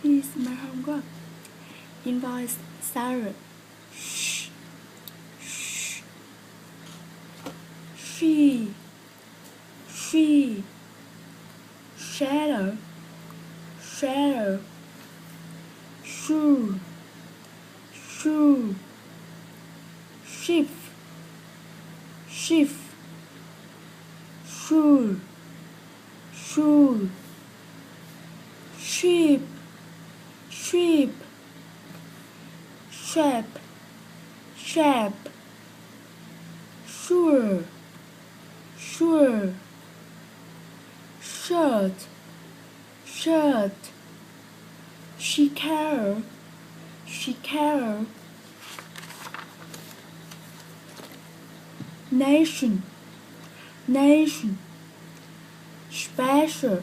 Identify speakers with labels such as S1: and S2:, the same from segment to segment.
S1: Here's my homework. Invoice Sarah. She. Shadow. Shoe. Shift. Shoe. Sheep. Shape. Sure. Shirt. She care. Nation. Special.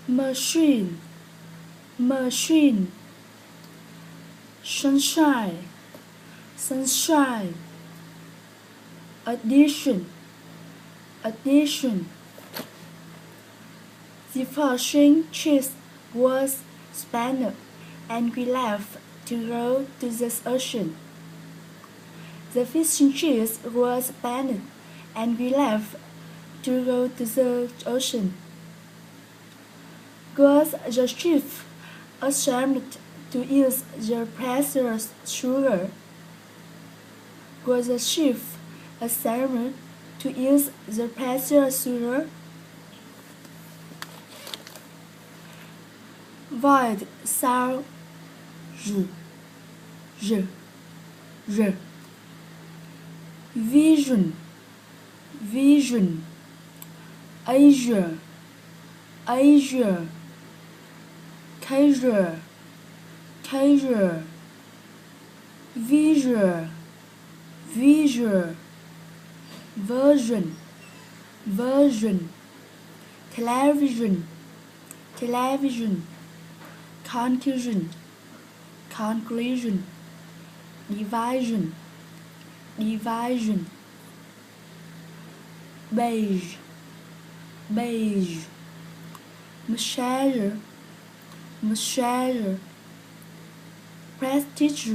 S1: Machine. Sunshine. Addition. The fishing cheese was spanned, and we left to go to the ocean. The fishing cheese was spanned, and we left to go to the ocean. Was the chief ashamed to use the precious sugar? Was the chief ashamed to use the precious sugar? Void sound r. Vision. Asia. Casual. Visual. Version. Television. Conclusion. Division. Beige. Massage. Prestige.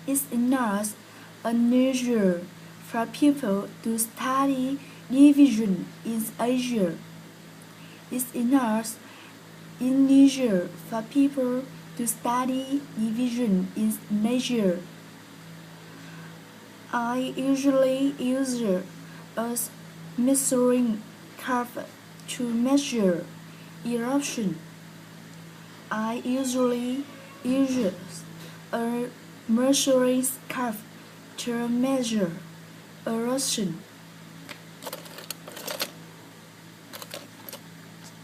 S1: It's not unusual for people to study division in Asia. It's not unusual for people to study division in nature. I usually use a measuring curve to measure eruption. I usually use a measuring curve to measure erosion.